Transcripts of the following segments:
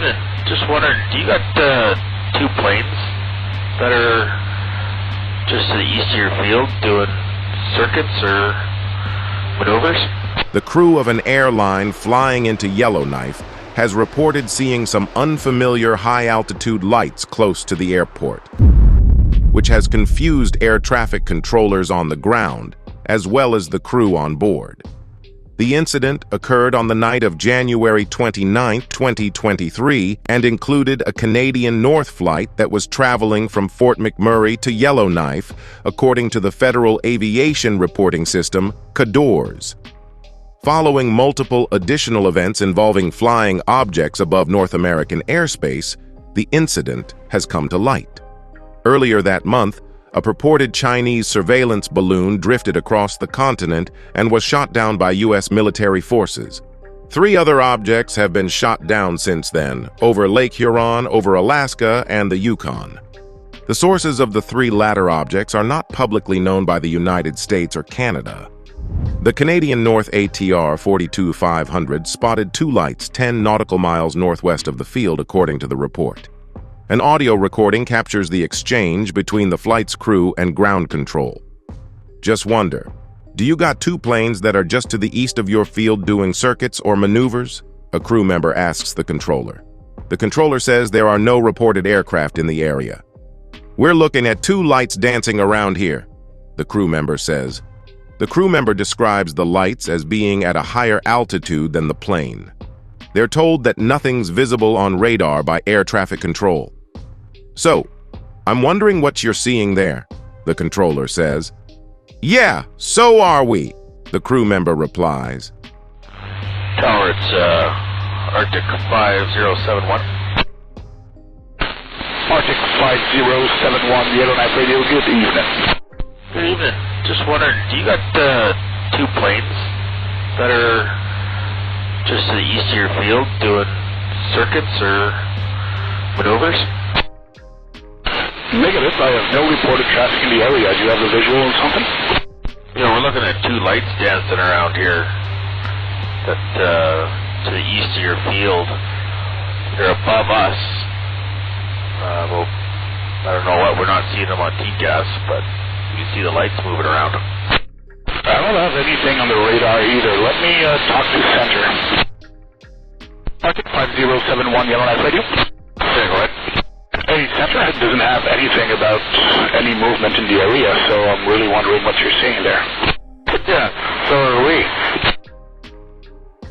evening. Just wondering, do you got two planes that are just to the east of your field doing circuits or maneuvers? The crew of an airline flying into Yellowknife has reported seeing some unfamiliar high-altitude lights close to the airport, which has confused air traffic controllers on the ground, as well as the crew on board. The incident occurred on the night of January 29, 2023, and included a Canadian North flight that was traveling from Fort McMurray to Yellowknife, according to the Federal Aviation Reporting System, CADORS. Following multiple additional events involving flying objects above North American airspace, the incident has come to light. Earlier that month, a purported Chinese surveillance balloon drifted across the continent and was shot down by U.S. military forces. 3 other objects have been shot down since then, over Lake Huron, over Alaska, and the Yukon. The sources of the 3 latter objects are not publicly known by the United States or Canada. The Canadian North ATR 42500 spotted 2 lights 10 nautical miles northwest of the field, according to the report. An audio recording captures the exchange between the flight's crew and ground control. Just wonder, do you got 2 planes that are just to the east of your field doing circuits or maneuvers? A crew member asks the controller. The controller says there are no reported aircraft in the area. We're looking at 2 lights dancing around here, the crew member says. The crew member describes the lights as being at a higher altitude than the plane. They're told that nothing's visible on radar by air traffic control. So, I'm wondering what you're seeing there, the controller says. Yeah, so are we, the crew member replies. Tower, it's Arctic 5071. Arctic 5071, Yellowknife Radio, good evening. Good evening. Just wondering, do you got 2 planes that are just to the east of your field doing circuits or maneuvers? Negative. I have no reported traffic in the area. Do you have a visual or something? You know, we're looking at 2 lights dancing around here that to the east of your field. They're above us. Well, I don't know what. We're not seeing them on TCAS, but you see the lights moving around them. I don't have anything on the radar either. Let me talk to Center. Arctic 5071, Yellowknife Radio. Okay, go ahead. Hey, Center doesn't have anything about any movement in the area, so I'm really wondering what you're seeing there. Yeah, so are we.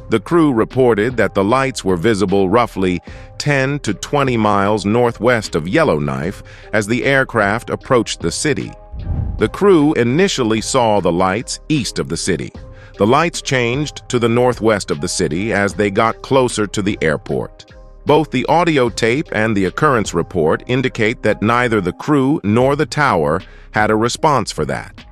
The crew reported that the lights were visible roughly 10 to 20 miles northwest of Yellowknife as the aircraft approached the city. The crew initially saw the lights east of the city. The lights changed to the northwest of the city as they got closer to the airport. Both the audio tape and the occurrence report indicate that neither the crew nor the tower had a response for that.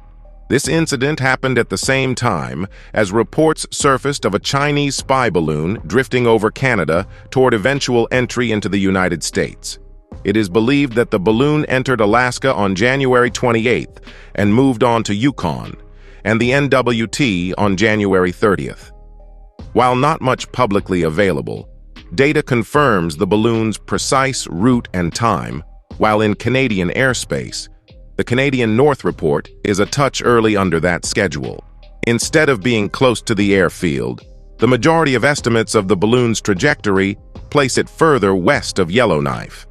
This incident happened at the same time as reports surfaced of a Chinese spy balloon drifting over Canada toward eventual entry into the United States. It is believed that the balloon entered Alaska on January 28th and moved on to Yukon, and the NWT on January 30th. While not much publicly available, data confirms the balloon's precise route and time, while in Canadian airspace, the Canadian North report is a touch early under that schedule. Instead of being close to the airfield, the majority of estimates of the balloon's trajectory place it further west of Yellowknife.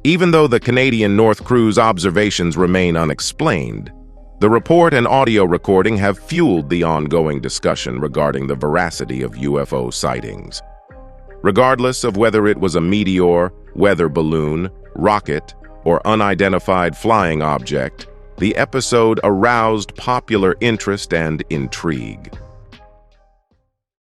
Even though the Canadian North crew's observations remain unexplained, the report and audio recording have fueled the ongoing discussion regarding the veracity of UFO sightings. Regardless of whether it was a meteor, weather balloon, rocket, or unidentified flying object, the episode aroused popular interest and intrigue.